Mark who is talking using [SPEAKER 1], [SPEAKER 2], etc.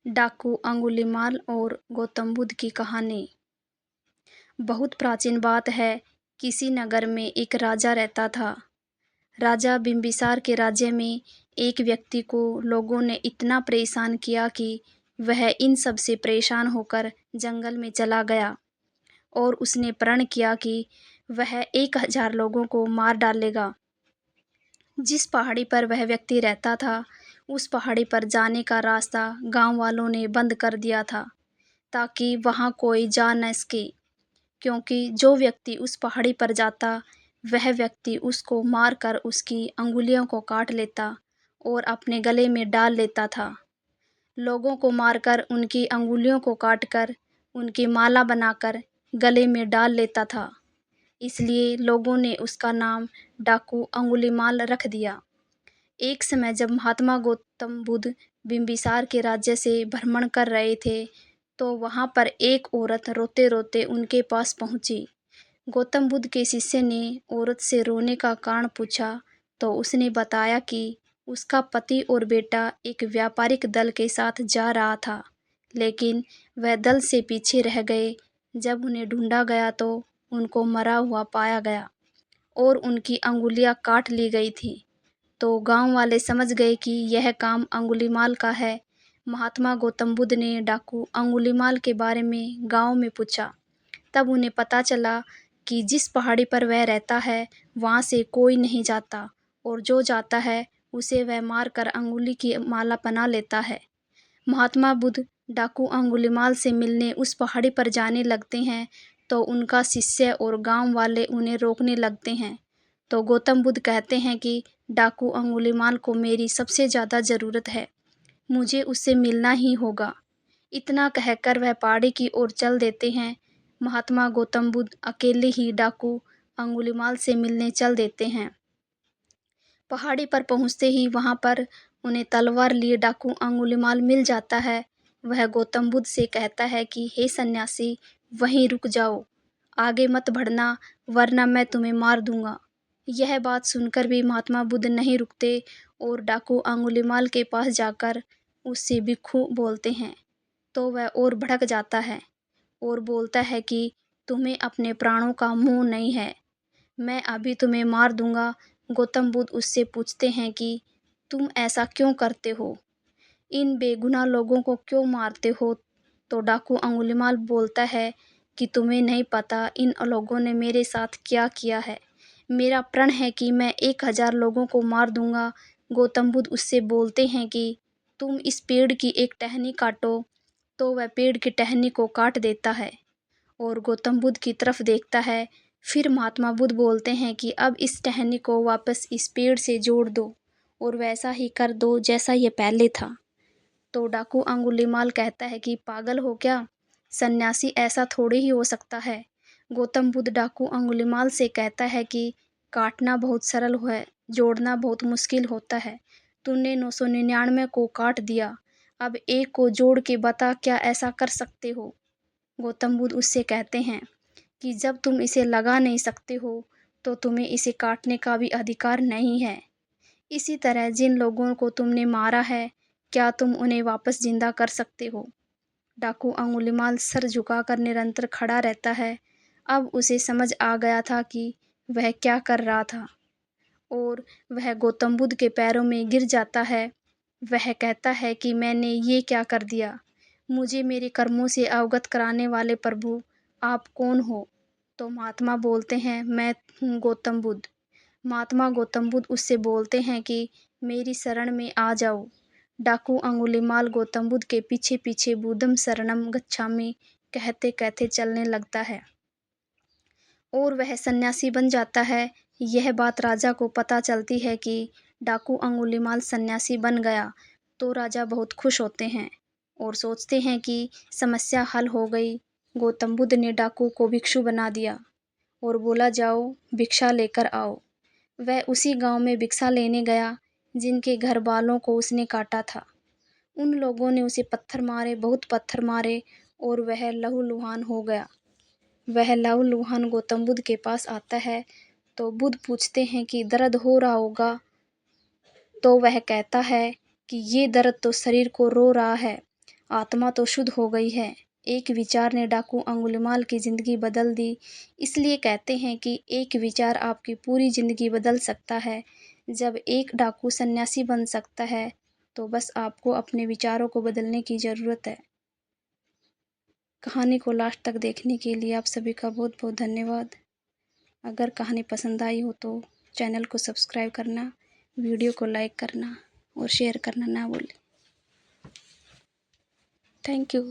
[SPEAKER 1] डाकू अंगुलीमाल और गौतम बुद्ध की कहानी। बहुत प्राचीन बात है। किसी नगर में एक राजा रहता था। राजा बिंबिसार के राज्य में एक व्यक्ति को लोगों ने इतना परेशान किया कि वह इन सब से परेशान होकर जंगल में चला गया और उसने प्रण किया कि वह 1000 लोगों को मार डालेगा। जिस पहाड़ी पर वह व्यक्ति रहता था, उस पहाड़ी पर जाने का रास्ता गांव वालों ने बंद कर दिया था ताकि वहां कोई जा न सके, क्योंकि जो व्यक्ति उस पहाड़ी पर जाता वह व्यक्ति उसको मारकर उसकी अंगुलियों को काट लेता और अपने गले में डाल लेता था। लोगों को मारकर उनकी अंगुलियों को काटकर उनकी माला बनाकर गले में डाल लेता था। इसलिए लोगों ने उसका नाम डाकू अंगुलीमाल रख दिया। एक समय जब महात्मा गौतम बुद्ध बिंबिसार के राज्य से भ्रमण कर रहे थे, तो वहां पर एक औरत रोते रोते उनके पास पहुंची। गौतम बुद्ध के शिष्य ने औरत से रोने का कारण पूछा, तो उसने बताया कि उसका पति और बेटा एक व्यापारिक दल के साथ जा रहा था, लेकिन वह दल से पीछे रह गए। जब उन्हें ढूंढा गया तो उनको मरा हुआ पाया गया और उनकी अंगुलियां काट ली गई थी। तो गांव वाले समझ गए कि यह काम अंगुलीमाल का है। महात्मा गौतम बुद्ध ने डाकू अंगुलीमाल के बारे में गांव में पूछा। तब उन्हें पता चला कि जिस पहाड़ी पर वह रहता है वहां से कोई नहीं जाता, और जो जाता है उसे वह मारकर अंगुली की माला बना लेता है। महात्मा बुद्ध डाकू अंगुलीमाल से मिलने उस पहाड़ी पर जाने लगते हैं, तो उनका शिष्य और गांव वाले उन्हें रोकने लगते हैं। तो गौतम बुद्ध कहते हैं कि डाकू अंगुलीमाल को मेरी सबसे ज़्यादा ज़रूरत है, मुझे उससे मिलना ही होगा। इतना कहकर वह पहाड़ी की ओर चल देते हैं। महात्मा गौतम बुद्ध अकेले ही डाकू अंगुलीमाल से मिलने चल देते हैं। पहाड़ी पर पहुंचते ही वहां पर उन्हें तलवार लिए डाकू अंगुलीमाल मिल जाता है। वह गौतम बुद्ध से कहता है कि हे सन्यासी, वहीं रुक जाओ, आगे मत बढ़ना, वरना मैं तुम्हें मार दूंगा। यह बात सुनकर भी महात्मा बुद्ध नहीं रुकते और डाकू अंगुलीमाल के पास जाकर उससे भिक्खु बोलते हैं। तो वह और भड़क जाता है और बोलता है कि तुम्हें अपने प्राणों का मोह नहीं है, मैं अभी तुम्हें मार दूंगा। गौतम बुद्ध उससे पूछते हैं कि तुम ऐसा क्यों करते हो, इन बेगुनाह लोगों को क्यों मारते हो? तो डाकू अंगुलीमाल बोलता है कि तुम्हें नहीं पता इन लोगों ने मेरे साथ क्या किया है। मेरा प्रण है कि मैं 1000 लोगों को मार दूंगा। गौतम बुद्ध उससे बोलते हैं कि तुम इस पेड़ की एक टहनी काटो। तो वह पेड़ की टहनी को काट देता है और गौतम बुद्ध की तरफ देखता है। फिर महात्मा बुद्ध बोलते हैं कि अब इस टहनी को वापस इस पेड़ से जोड़ दो और वैसा ही कर दो जैसा ये पहले था। तो डाकू अंगुलीमाल कहता है कि पागल हो क्या, सन्यासी, ऐसा थोड़ी ही हो सकता है। गौतम बुद्ध डाकू अंगुलीमाल से कहता है कि काटना बहुत सरल है, जोड़ना बहुत मुश्किल होता है। तूने 999 को काट दिया, अब एक को जोड़ के बता, क्या ऐसा कर सकते हो? गौतम बुद्ध उससे कहते हैं कि जब तुम इसे लगा नहीं सकते हो, तो तुम्हें इसे काटने का भी अधिकार नहीं है। इसी तरह जिन लोगों को तुमने मारा है, क्या तुम उन्हें वापस जिंदा कर सकते हो? डाकू अंगुलीमाल सर झुकाकर निरंतर खड़ा रहता है। अब उसे समझ आ गया था कि वह क्या कर रहा था और वह गौतम बुद्ध के पैरों में गिर जाता है। वह कहता है कि मैंने ये क्या कर दिया, मुझे मेरे कर्मों से अवगत कराने वाले प्रभु, आप कौन हो? तो महात्मा बोलते हैं, मैं हूँ गौतम बुद्ध। महात्मा गौतम बुद्ध उससे बोलते हैं कि मेरी शरण में आ जाओ। डाकू अंगुलीमाल गौतम बुद्ध के पीछे पीछे बुद्धम शरणम गच्छामि कहते कहते चलने लगता है और वह सन्यासी बन जाता है। यह बात राजा को पता चलती है कि डाकू अंगुलीमाल सन्यासी बन गया, तो राजा बहुत खुश होते हैं और सोचते हैं कि समस्या हल हो गई। गौतम बुद्ध ने डाकू को भिक्षु बना दिया और बोला, जाओ भिक्षा लेकर आओ। वह उसी गांव में भिक्षा लेने गया जिनके घर वालों को उसने काटा था। उन लोगों ने उसे पत्थर मारे, बहुत पत्थर मारे, और वह लहूलुहान हो गया। वह लहूलुहान गौतम बुद्ध के पास आता है, तो बुद्ध पूछते हैं कि दर्द हो रहा होगा? तो वह कहता है कि ये दर्द तो शरीर को रो रहा है, आत्मा तो शुद्ध हो गई है। एक विचार ने डाकू अंगुलीमाल की ज़िंदगी बदल दी। इसलिए कहते हैं कि एक विचार आपकी पूरी ज़िंदगी बदल सकता है। जब एक डाकू सन्यासी बन सकता है तो बस आपको अपने विचारों को बदलने की ज़रूरत है। कहानी को लास्ट तक देखने के लिए आप सभी का बहुत बहुत धन्यवाद। अगर कहानी पसंद आई हो तो चैनल को सब्सक्राइब करना, वीडियो को लाइक करना और शेयर करना ना भूलें। Thank you.